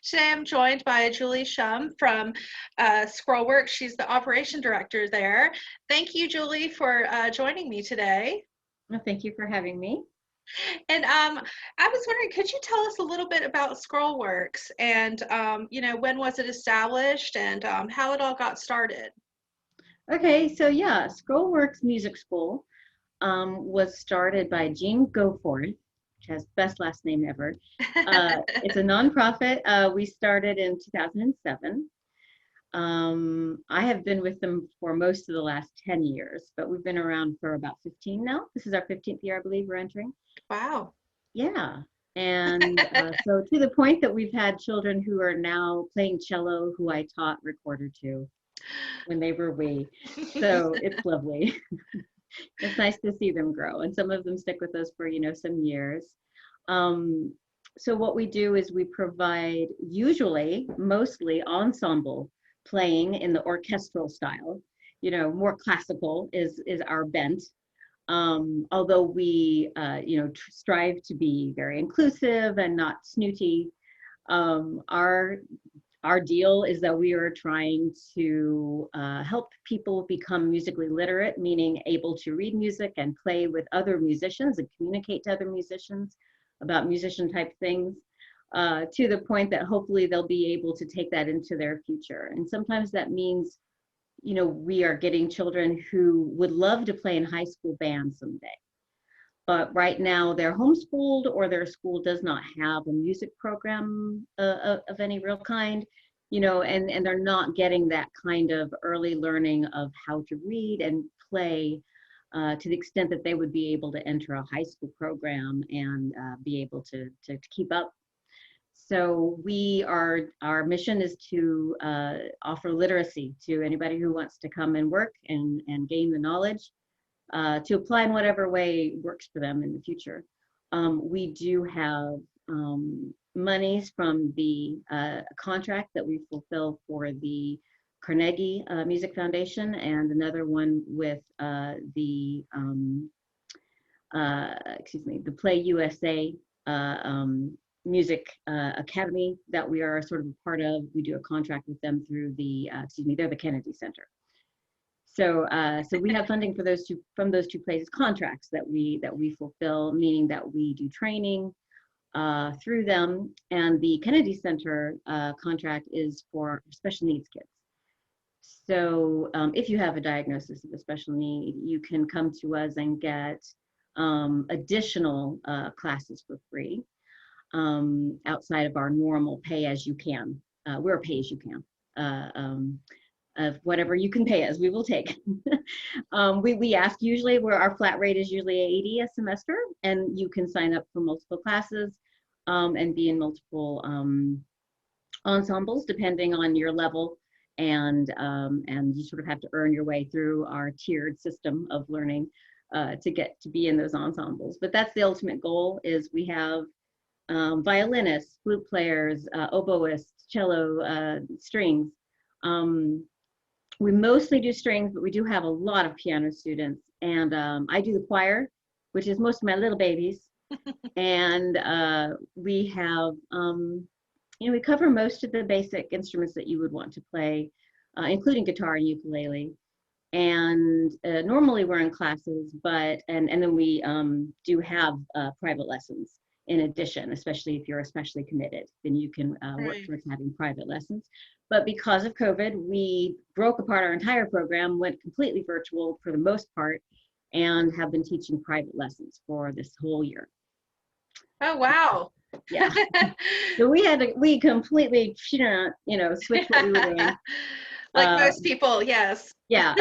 Today I'm joined by Julie Shum from Scrollworks. She's the operation director there. Thank you, Julie, for joining me today. Well, thank you for having me. And I was wondering, could you tell us a little bit about Scrollworks and, when was it established and how it all got started? Okay, so yeah, Scrollworks Music School was started by Jean Goforth, which has best last name ever. It's a nonprofit. We started in 2007. I have been with them for most of the last 10 years, but we've been around for about 15 now. This is our 15th year, I believe, we're entering. Wow. Yeah. And so to the point that we've had children who are now playing cello who I taught recorder to when they were wee. So it's lovely. It's nice to see them grow. And some of them stick with us for, some years. Um, so what we do is we provide usually, mostly ensemble playing in the orchestral style. More classical is our bent. Although we, strive to be very inclusive and not snooty, our deal is that we are trying to help people become musically literate, meaning able to read music and play with other musicians and communicate to other musicians about musician type things, to the point that hopefully they'll be able to take that into their future. And sometimes that means, we are getting children who would love to play in high school bands someday. But right now they're homeschooled or their school does not have a music program of any real kind, and they're not getting that kind of early learning of how to read and play to the extent that they would be able to enter a high school program and be able to keep up. So our mission is to offer literacy to anybody who wants to come and work and gain the knowledge to apply in whatever way works for them in the future. We do have monies from the contract that we fulfill for the Carnegie Music Foundation and another one with the Play USA Music Academy that we are sort of a part of. We do a contract with them through they're the Kennedy Center. So we have funding for from those two places, contracts that we fulfill, meaning that we do training through them. And the Kennedy Center contract is for special needs kids. So if you have a diagnosis of a special need, you can come to us and get additional classes for free outside of our normal pay as you can. We're a pay as you can. Of whatever you can pay us, we will take. We ask usually where our flat rate is usually $80 a semester, and you can sign up for multiple classes and be in multiple ensembles depending on your level, and you sort of have to earn your way through our tiered system of learning to get to be in those ensembles. But that's the ultimate goal. Is we have violinists, flute players, oboists, cello, strings. We mostly do strings, but we do have a lot of piano students. And I do the choir, which is most of my little babies. And we have, we cover most of the basic instruments that you would want to play, including guitar and ukulele. And normally we're in classes, and then we do have private lessons in addition, especially if you're especially committed, then you can work towards having private lessons. But because of COVID, we broke apart our entire program, went completely virtual for the most part, and have been teaching private lessons for this whole year. Oh, wow. Yeah. So we completely, switched what we were doing. Like most people, yes. Yeah.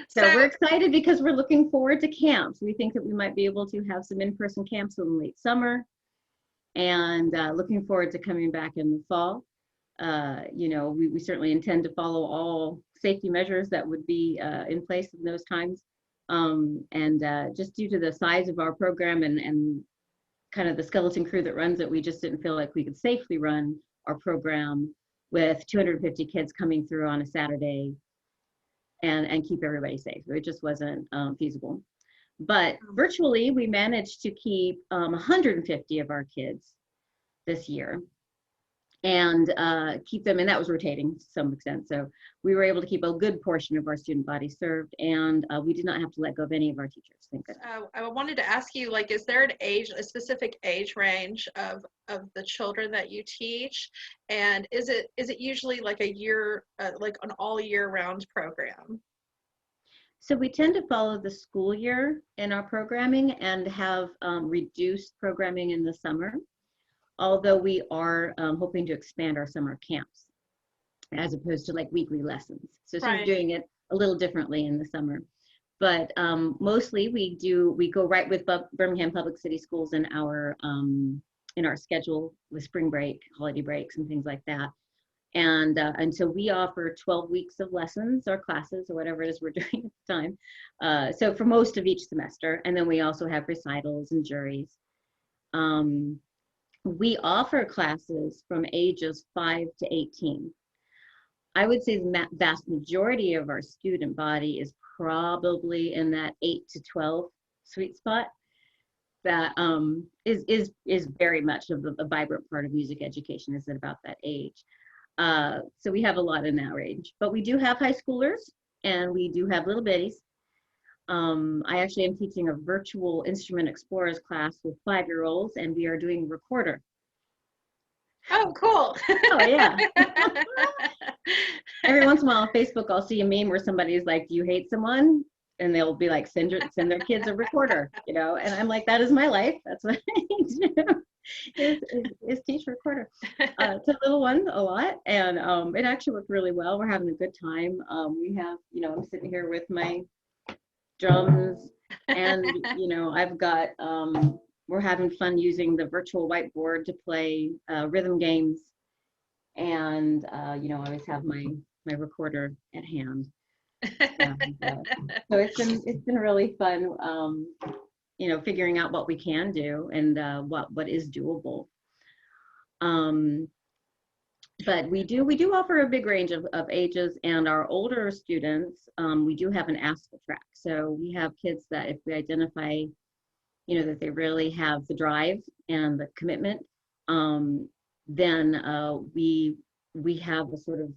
So we're excited because we're looking forward to camps. We think that we might be able to have some in-person camps in the late summer, and looking forward to coming back in the fall. We certainly intend to follow all safety measures that would be in place in those times. Just due to the size of our program and kind of the skeleton crew that runs it, we just didn't feel like we could safely run our program with 250 kids coming through on a Saturday and keep everybody safe. It just wasn't feasible. But virtually, we managed to keep 150 of our kids this year. and keep them, and that was rotating to some extent. So we were able to keep a good portion of our student body served, and we did not have to let go of any of our teachers, thank goodness. I wanted to ask you, like, is there a specific age range of the children that you teach, and is it usually like a year, like an all year round program? So we tend to follow the school year in our programming and have reduced programming in the summer, although we are hoping to expand our summer camps as opposed to like weekly lessons. So sort of Right. doing it a little differently in the summer. But mostly we go right with Birmingham Public City Schools in our schedule with spring break, holiday breaks, and things like that. And so we offer 12 weeks of lessons or classes or whatever it is we're doing at the time. So for most of each semester, and then we also have recitals and juries. We offer classes from ages 5 to 18. I would say the vast majority of our student body is probably in that 8 to 12 sweet spot. That is very much of the vibrant part of music education, is at about that age. So we have a lot in that range, but we do have high schoolers and we do have little bitties. I actually am teaching a virtual instrument explorers class with 5-year-olds, and we are doing recorder. Oh, cool. Oh yeah. Every once in a while on Facebook, I'll see a meme where somebody's like, "Do you hate someone?" And they'll be like, send their kids a recorder, you know. And I'm like, that is my life. That's what I do. Is teach recorder to little ones a lot, and it actually worked really well. We're having a good time. We have, you know, I'm sitting here with my drums, and you know, I've got we're having fun using the virtual whiteboard to play rhythm games, and you know, I always have my recorder at hand. So it's been really fun, you know, figuring out what we can do and what is doable. But we do offer a big range of ages, and our older students, we do have an ASCA track. So we have kids that if we identify, you know, that they really have the drive and the commitment, then we have a sort of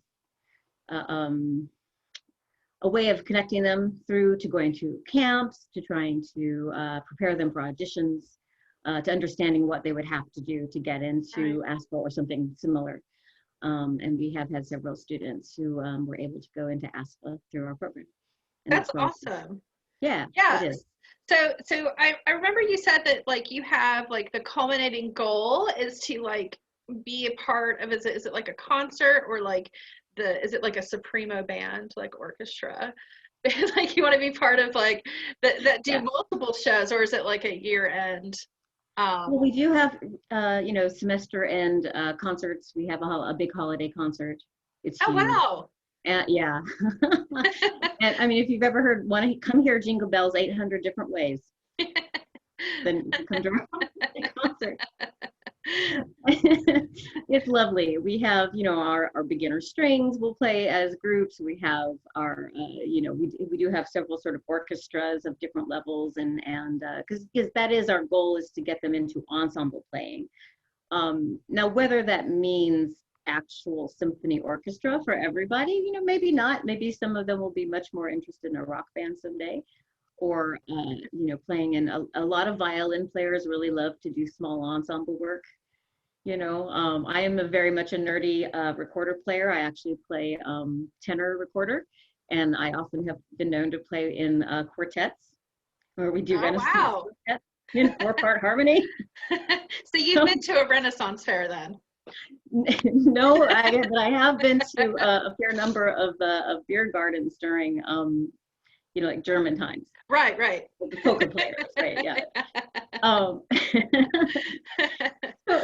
a way of connecting them through to going to camps, to trying to prepare them for auditions, to understanding what they would have to do to get into ASPA or something similar. And we have had several students who were able to go into ASPA through our program. And That's awesome. Yeah, Yeah. it is. So I remember you said that like you have like the culminating goal is to like be a part of, is it like a concert, or like is it like a Supremo band, like orchestra? Like you want to be part of like that do multiple shows, or is it like a year end? Well, we do have you know, semester end concerts. We have a big holiday concert. It's Oh huge. wow. Yeah. And I mean, if you've ever heard "Want to Come Hear Jingle Bells" 800 different ways, then come to a concert. It's lovely. We have, you know, our beginner strings will play as groups. We have our, you know, we do have several sort of orchestras of different levels, and because that is our goal, is to get them into ensemble playing. Now, whether that means actual symphony orchestra for everybody, you know, maybe not. Maybe some of them will be much more interested in a rock band someday, or you know, playing in a lot of violin players really love to do small ensemble work. You know, I am very much a nerdy recorder player. I actually play tenor recorder, and I often have been known to play in quartets where we do Renaissance quartets in 4-part harmony. So you've been to a Renaissance fair then? No, but I have been to a fair number of beer gardens during, you know, like German times. Right. The poker players, right? Yeah.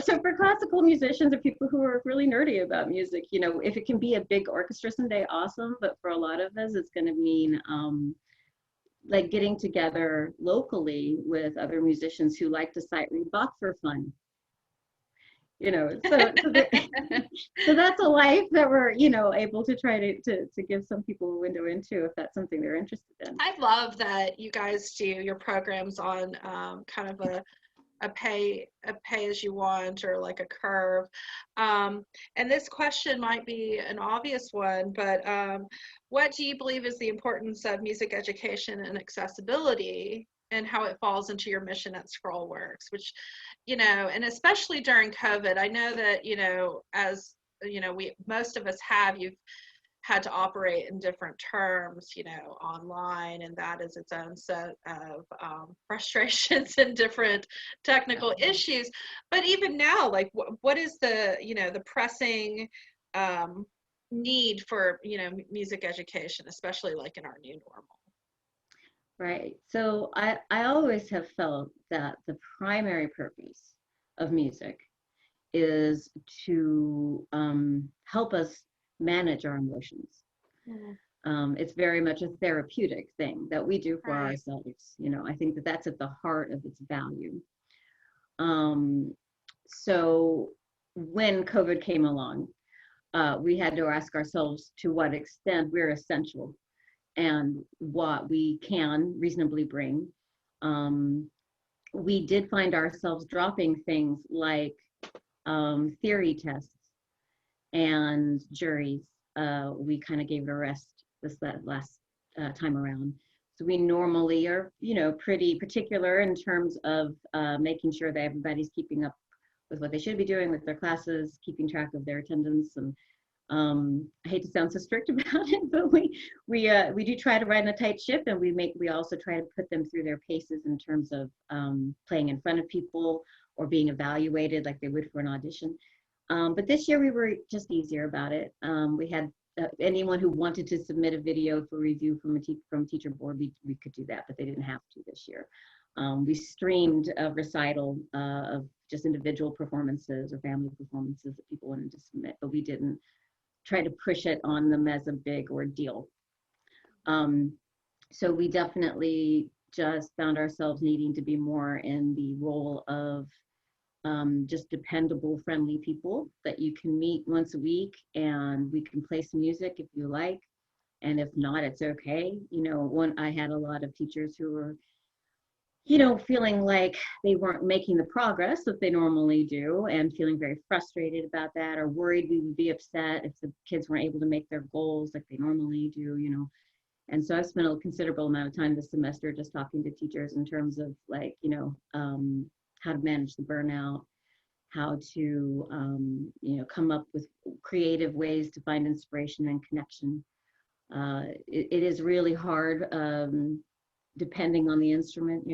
So for classical musicians or people who are really nerdy about music, you know, if it can be a big orchestra someday, awesome. But for a lot of us, it's going to mean like getting together locally with other musicians who like to sight read Bach for fun. You know, so that's a life that we're, you know, able to try to give some people a window into, if that's something they're interested in. I love that you guys do your programs on kind of a pay as you want or like a curve. And this question might be an obvious one, but what do you believe is the importance of music education and accessibility and how it falls into your mission at Scrollworks, which, and especially during COVID, I know that, as we most of us you've had to operate in different terms, online, and that is its own set of frustrations and different technical issues. But even now, like, what is the pressing need for, music education, especially like in our new normal? Right. So I always have felt that the primary purpose of music is to help us manage our emotions. It's very much a therapeutic thing that we do for Right. ourselves. I think that that's at the heart of its value. So when COVID came along, we had to ask ourselves to what extent we're essential and what we can reasonably bring. We did find ourselves dropping things like theory tests and juries. We kind of gave it a rest that last time around. So we normally are, pretty particular in terms of making sure that everybody's keeping up with what they should be doing with their classes, keeping track of their attendance. And I hate to sound so strict about it, but we do try to ride in a tight ship, and we also try to put them through their paces in terms of playing in front of people or being evaluated like they would for an audition. But this year we were just easier about it. We had anyone who wanted to submit a video for review from teacher board, we could do that, but they didn't have to this year. We streamed a recital of just individual performances or family performances that people wanted to submit, but we didn't try to push it on them as a big ordeal. So we definitely just found ourselves needing to be more in the role of just dependable, friendly people that you can meet once a week, and we can play some music if you like, and if not, it's okay. I had a lot of teachers who were, feeling like they weren't making the progress that they normally do, and feeling very frustrated about that, or worried we would be upset if the kids weren't able to make their goals like they normally do. And so I've spent a considerable amount of time this semester just talking to teachers in terms of like, how to manage the burnout, how to, come up with creative ways to find inspiration and connection. It is really hard, depending on the instrument,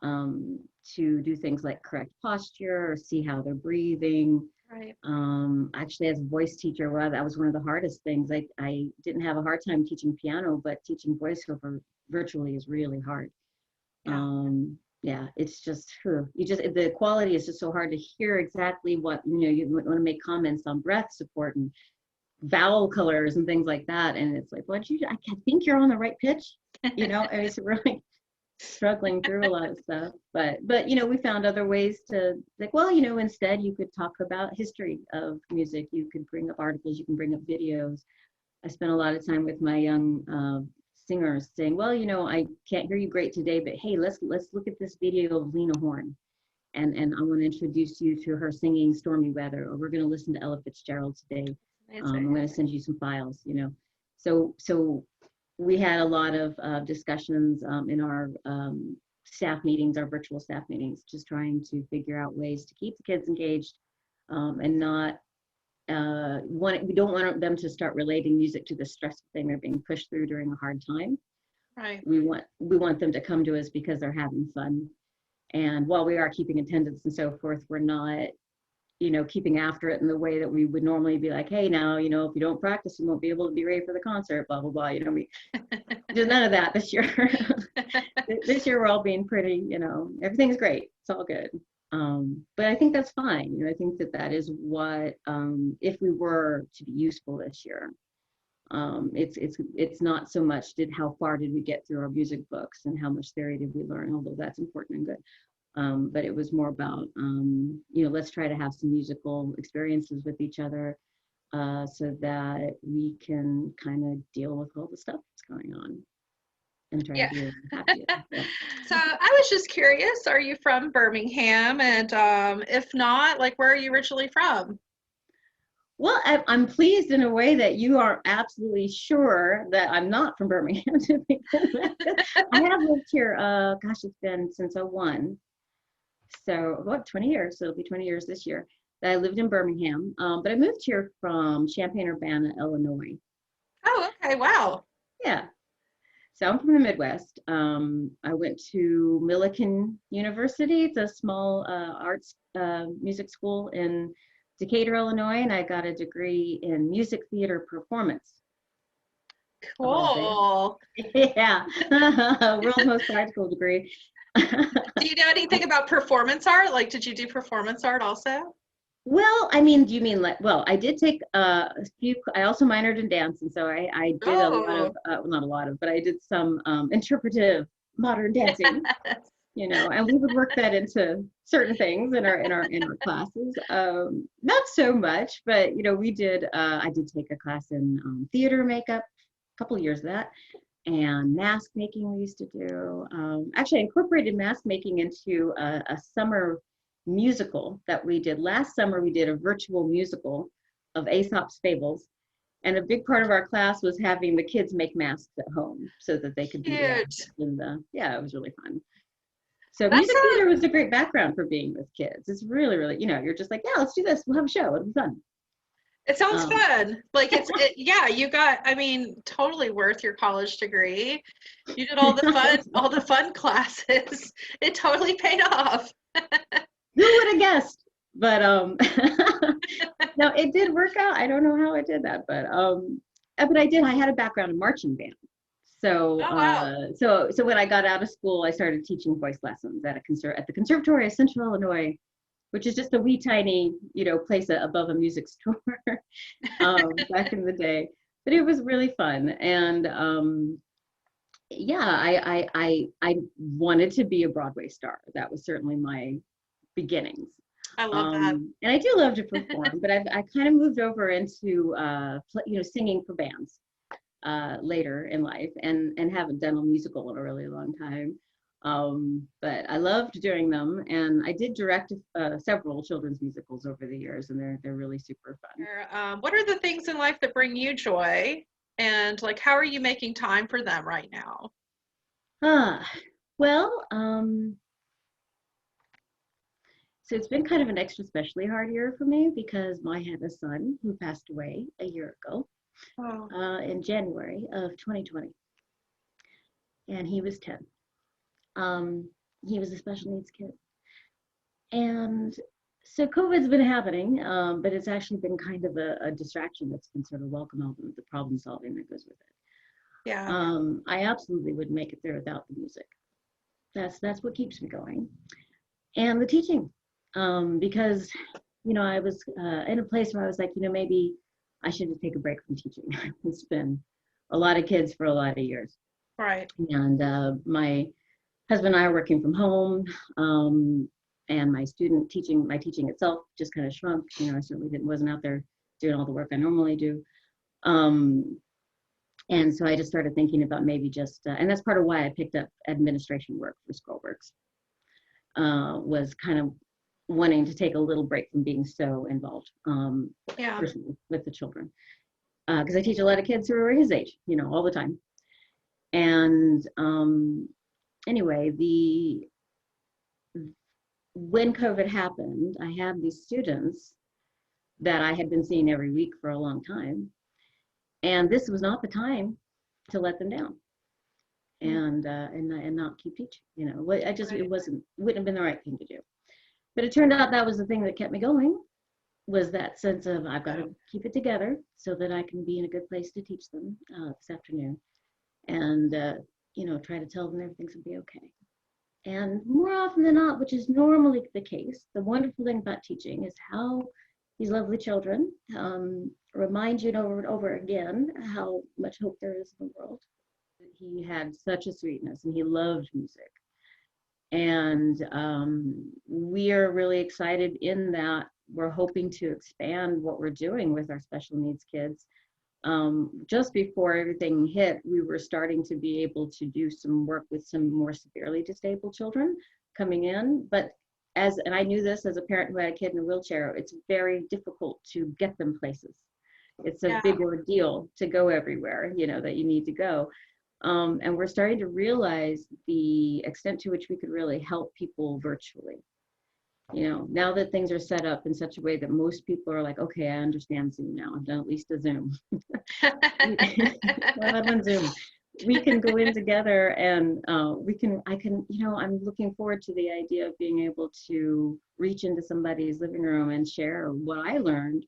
to do things like correct posture or see how they're breathing. Right. Actually, as a voice teacher, well, that was one of the hardest things. I didn't have a hard time teaching piano, but teaching voiceover virtually is really hard. Yeah, it's just the quality is just so hard to hear exactly what you want to make comments on breath support and vowel colors and things like that, and it's like, I think you're on the right pitch, and it's really struggling through a lot of stuff. But we found other ways to, like, instead you could talk about history of music, you could bring up articles, you can bring up videos. I spent a lot of time with my young singers saying, I can't hear you great today, but hey, let's look at this video of Lena Horne, and I want to introduce you to her singing Stormy Weather, or we're going to listen to Ella Fitzgerald today. I'm going to send you some files, So we had a lot of discussions in our staff meetings, our virtual staff meetings, just trying to figure out ways to keep the kids engaged, and not we don't want them to start relating music to the stressful thing they're being pushed through during a hard time. Right. We want them to come to us because they're having fun. And while we are keeping attendance and so forth, we're not, keeping after it in the way that we would normally be like, hey, now, if you don't practice, you won't be able to be ready for the concert, blah, blah, blah. We there's none of that this year. This year, we're all being pretty, everything's great. It's all good. But I think that's fine. I think that is what, if we were to be useful this year, it's not so much how far did we get through our music books and how much theory did we learn, although that's important and good. But it was more about, let's try to have some musical experiences with each other, so that we can kind of deal with all the stuff that's going on. and try to Yeah. be as happy as I can. So I was just curious, are you from Birmingham? And if not, like where are you originally from? Well, I'm pleased in a way that you are absolutely sure that I'm not from Birmingham to begin with. I have lived here, gosh, it's been since '01. So, what, 20 years? So it'll be 20 years this year that I lived in Birmingham. But I moved here from Champaign-Urbana, Illinois. Oh, okay. Wow. Yeah. So I'm from the Midwest. I went to Millikan University. It's a small arts music school in Decatur, Illinois, and I got a degree in music theater performance, of all things. Cool. Yeah, world's most practical degree. Do you know anything about performance art? Like, did you do performance art also? Well, I mean, do you mean like, well, I did take a few, I also minored in dance. And so I did a lot of, Oh, well, not a lot of, but I did some interpretive modern dancing, yes. you know, and we would work that into certain things in our classes. Not so much, but, you know, I did take a class in theater makeup, a couple of years of that. And mask making we used to do. Actually, I incorporated mask making into a summer musical that we did. Last summer, we did a virtual musical of Aesop's Fables. And a big part of our class was having the kids make masks at home so that they could be the Cute. actors. And yeah, it was really fun. So That's music a theater was a great background for being with kids. It's really, really, you know, you're just like, yeah, let's do this. We'll have a show. It'll be fun. It sounds Um, fun. Like yeah, you got, I mean, totally worth your college degree. You did all the fun classes. It totally paid off. Who would have guessed? But no, it did work out. I don't know how I did that, but I did. I had a background in marching band. So Oh, wow. so when I got out of school, I started teaching voice lessons at the Conservatory of Central Illinois, which is just a wee tiny, you know, place above a music store back in the day. But it was really fun, and yeah, I wanted to be a Broadway star. That was certainly my beginnings. I love that. And I do love to perform, but I kind of moved over into you know, singing for bands later in life, and haven't done a musical in a really long time. But I loved doing them, and I did direct several children's musicals over the years, and they're really super fun. What are the things in life that bring you joy? And like, how are you making time for them right now? Ah, well, so it's been kind of an extra especially hard year for me because I had a son who passed away a year ago Oh, in January of 2020, and he was 10. He was a special needs kid. And so COVID's been happening, but it's actually been kind of a distraction that's been sort of welcome element, the problem solving that goes with it. yeah. I absolutely wouldn't make it there without the music. That's what keeps me going. And the teaching, because, you know, I was in a place where I was like, you know, maybe I should just take a break from teaching. It's been a lot of kids for a lot of years. Right. And my husband and I are working from home, and my teaching itself just kind of shrunk. You know, I certainly wasn't out there doing all the work I normally do. And so I just started thinking about maybe just, and that's part of why I picked up administration work for Scrollworks, was kind of wanting to take a little break from being so involved Yeah. personally with the children. Because I teach a lot of kids who are his age, you know, all the time. And anyway, when COVID happened, I had these students that I had been seeing every week for a long time, and this was not the time to let them down and not keep teaching. You know, it wouldn't have been the right thing to do. But it turned out that was the thing that kept me going, was that sense of I've got to keep it together so that I can be in a good place to teach them this afternoon, and you know, try to tell them everything's gonna be okay. And more often than not, which is normally the case, the wonderful thing about teaching is how these lovely children remind you over and over again how much hope there is in the world. He had such a sweetness, and he loved music. And we are really excited in that we're hoping to expand what we're doing with our special needs kids just before everything hit, we were starting to be able to do some work with some more severely disabled children coming in. But and I knew this as a parent who had a kid in a wheelchair, it's very difficult to get them places. It's a Yeah. big ordeal to go everywhere, that you need to go. And we're starting to realize the extent to which we could really help people virtually. Now that things are set up in such a way that most people are like, okay, I understand Zoom now. I've done at least a Zoom. I'm on Zoom. We can go in together and I'm looking forward to the idea of being able to reach into somebody's living room and share what I learned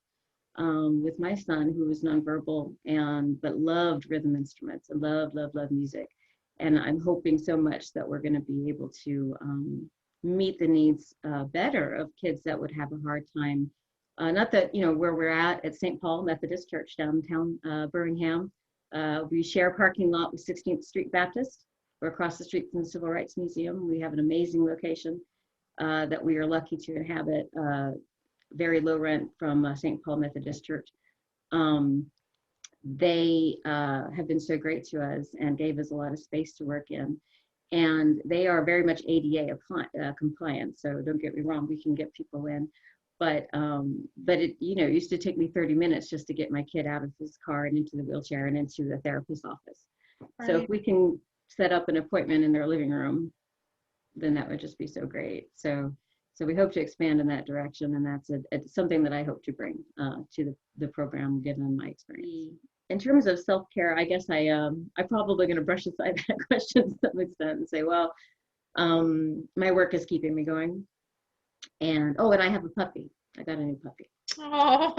with my son, who was nonverbal but loved rhythm instruments and loved music. And I'm hoping so much that we're going to be able to meet the needs better of kids that would have a hard time. Not that, where we're at St. Paul Methodist Church downtown Birmingham. We share a parking lot with 16th Street Baptist. We're across the street from the Civil Rights Museum. We have an amazing location that we are lucky to inhabit, very low rent from St. Paul Methodist Church. They have been so great to us and gave us a lot of space to work in. And they are very much ADA compliant. So don't get me wrong, we can get people in. But it used to take me 30 minutes just to get my kid out of his car and into the wheelchair and into the therapist's office. Right. So if we can set up an appointment in their living room, then that would just be so great. So we hope to expand in that direction, and that's it's something that I hope to bring to the program, given my experience. In terms of self-care, I guess I'm probably going to brush aside that question to some extent and say, well, my work is keeping me going. And I have a puppy. I got a new puppy. Oh,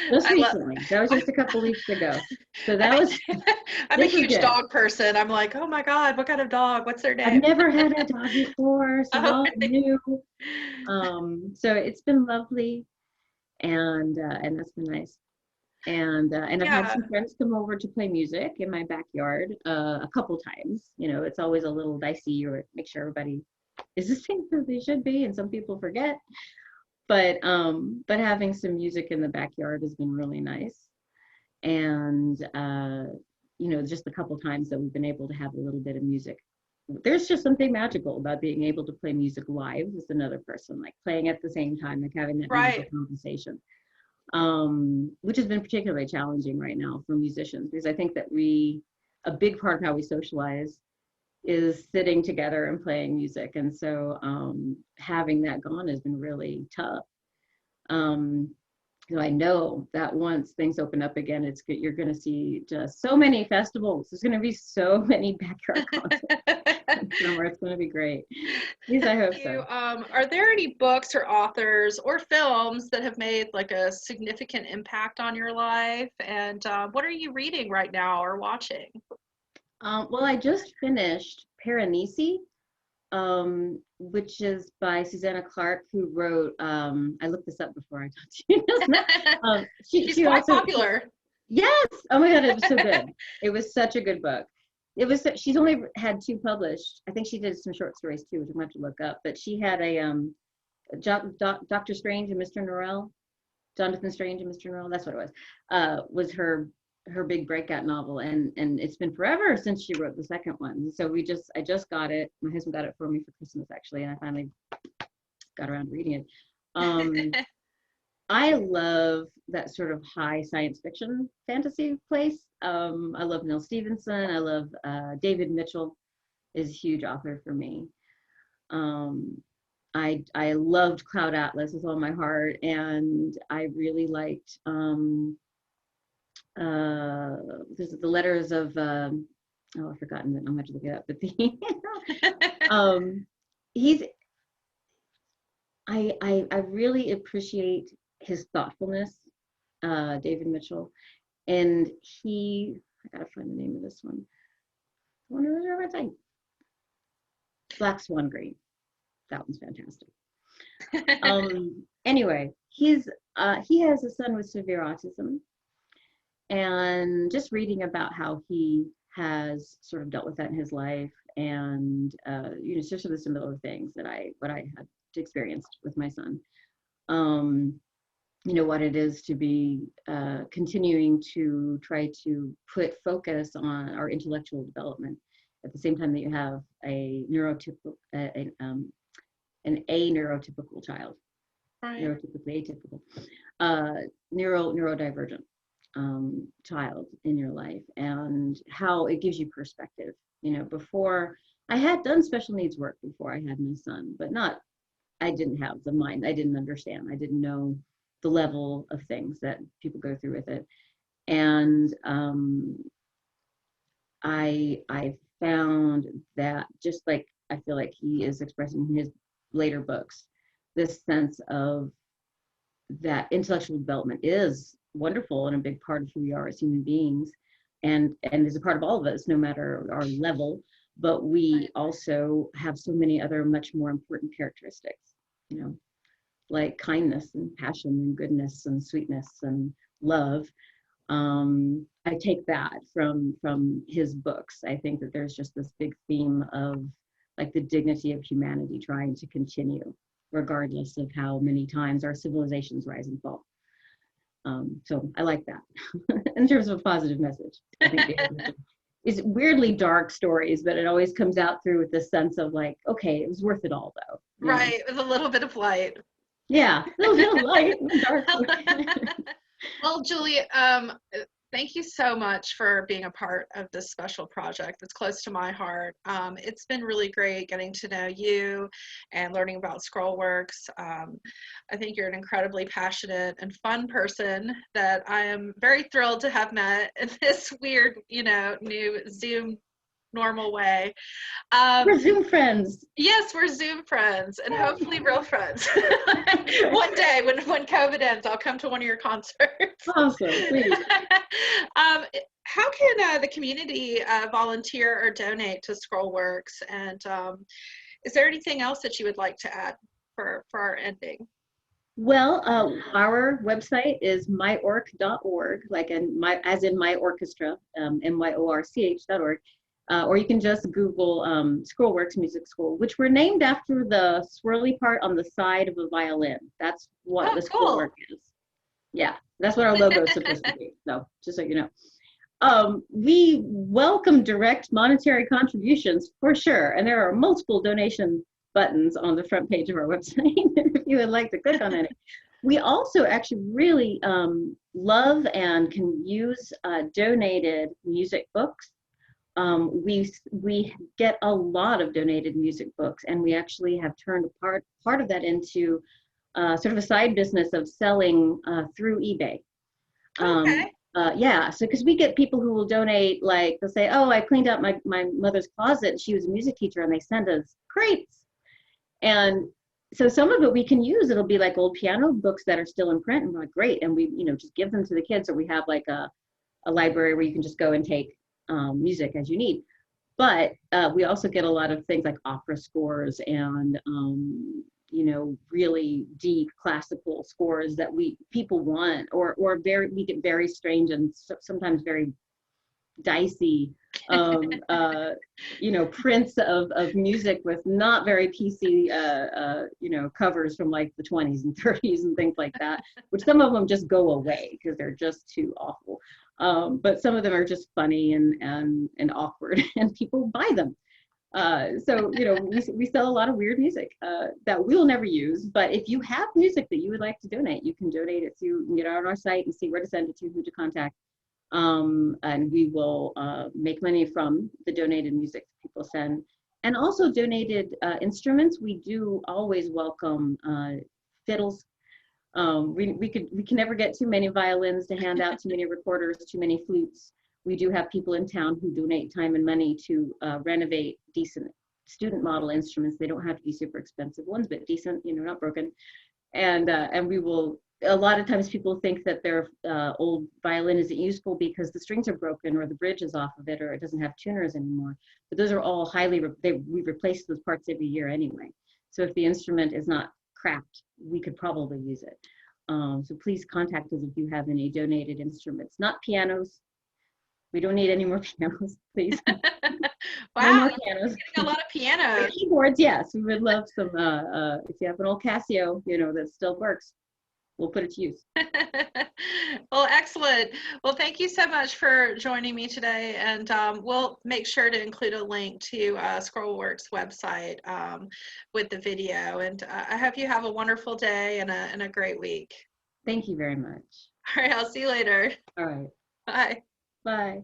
just recently. That was just a couple weeks ago. So that was. I'm a huge dog person. I'm like, oh my God, what kind of dog? What's their name? I've never had a dog before, so all new. So it's been lovely, and that's been nice. And I've had some friends come over to play music in my backyard a couple times. It's always a little dicey, or make sure everybody is the same as they should be, and some people forget. But having some music in the backyard has been really nice. And just a couple times that we've been able to have a little bit of music. There's just something magical about being able to play music live with another person, like playing at the same time, like having that musical conversation. Which has been particularly challenging right now for musicians, because I think that a big part of how we socialize is sitting together and playing music. And so having that gone has been really tough. I know that once things open up again, you're going to see just so many festivals. There's going to be so many backyard concerts somewhere. It's going to be great. At least I hope so. Are there any books or authors or films that have made like a significant impact on your life? And what are you reading right now or watching? Well, I just finished Piranesi, which is by Susanna Clark, who wrote, I looked this up before I talked to you. She's quite popular. Yes. Oh my God, it was so good. It was such a good book. She's only had 2 published. I think she did some short stories too, which I'm going to have to look up. But she had a Dr. Strange and Mr. Norrell, Jonathan Strange and Mr. Norrell, that's what it was her big breakout novel, and it's been forever since she wrote the second one. So I just got it. My husband got it for me for Christmas, actually, and I finally got around to reading it. I love that sort of high science fiction fantasy place. I love Neil Stephenson. I love David Mitchell is a huge author for me. I loved Cloud Atlas with all my heart, and I really liked there's the letters of I've forgotten it. I'm going to look it up. But I really appreciate his thoughtfulness, David Mitchell, and I gotta find the name of this one. I wonder what it's like. Black Swan Green. That one's fantastic. Anyway, he has a son with severe autism. And just reading about how he has sort of dealt with that in his life, and just the similar things that what I had experienced with my son. you know, what it is to be continuing to try to put focus on our intellectual development at the same time that you have a neurotypical, an neurotypical child, Right. neurotypically atypical, neurodivergent child in your life, and how it gives you perspective. You know, before I had done special needs work before I had my son, but not, I didn't have the mind. I didn't understand. I didn't know the level of things that people go through with it. And I found that, just like I feel like he is expressing in his later books, this sense of that intellectual development is wonderful and a big part of who we are as human beings, and is a part of all of us, no matter our level. But we also have so many other much more important characteristics, you know, like kindness and passion and goodness and sweetness and love. I take that from his books. I think that there's just this big theme of like the dignity of humanity trying to continue, regardless of how many times our civilizations rise and fall. So I like that in terms of a positive message. I think it's weirdly dark stories, but it always comes out through with this sense of like, okay, it was worth it all, though. Right, with a little bit of light. Yeah, a little bit of light in the dark. Well, Julie, thank you so much for being a part of this special project that's close to my heart. It's been really great getting to know you and learning about Scrollworks. I think you're an incredibly passionate and fun person that I am very thrilled to have met in this weird, new Zoom normal way. We're Zoom friends. Yes, we're Zoom friends and hopefully real friends. One day when COVID ends, I'll come to one of your concerts. Awesome, please. How can the community volunteer or donate to Scrollworks? And is there anything else that you would like to add for our ending? Well, our website is myorch.org, like as in my orchestra, myorch.org. Or you can just Google Scrollworks Music School, which were named after the swirly part on the side of a violin. That's what the Scrollwork is. Yeah, that's what our logo is supposed to be. So just so you know. We welcome direct monetary contributions for sure. And there are multiple donation buttons on the front page of our website if you would like to click on any. We also actually really love and can use donated music books. We get a lot of donated music books, and we actually have turned part of that into sort of a side business of selling through eBay. Okay. Yeah, so because we get people who will donate, like they'll say, oh, I cleaned out my mother's closet and she was a music teacher, and they send us crates. And so some of it we can use. It'll be like old piano books that are still in print, and we're like, great, and we just give them to the kids. So we have like a library where you can just go and take music as you need. But we also get a lot of things like opera scores and really deep classical scores that people want, or we get very strange and sometimes very dicey prints of music with not very PC covers from like the 20s and 30s and things like that, which some of them just go away because they're just too awful. But some of them are just funny and awkward, and people buy them. So we sell a lot of weird music that we'll never use. But if you have music that you would like to donate, you can donate it to. You can get on our site and see where to send it to, who to contact, and we will make money from the donated music people send. And also donated instruments. We do always welcome fiddles. We can never get too many violins to hand out, too many recorders, too many flutes. We do have people in town who donate time and money to renovate decent student model instruments. They don't have to be super expensive ones, but decent, not broken. And we will, a lot of times people think that their old violin isn't useful because the strings are broken or the bridge is off of it or it doesn't have tuners anymore. But those are all we replace those parts every year anyway. So if the instrument is not cracked, we could probably use it. So please contact us if you have any donated instruments, not pianos. We don't need any more pianos, please. Wow, no more pianos. Getting a lot of pianos. Keyboards, yes, we would love some. If you have an old Casio, that still works, we'll put it to use. Well, excellent. Well, thank you so much for joining me today, and we'll make sure to include a link to Scrollworks website with the video. And I hope you have a wonderful day and a great week. Thank you very much. All right, I'll see you later. All right. Bye. Bye.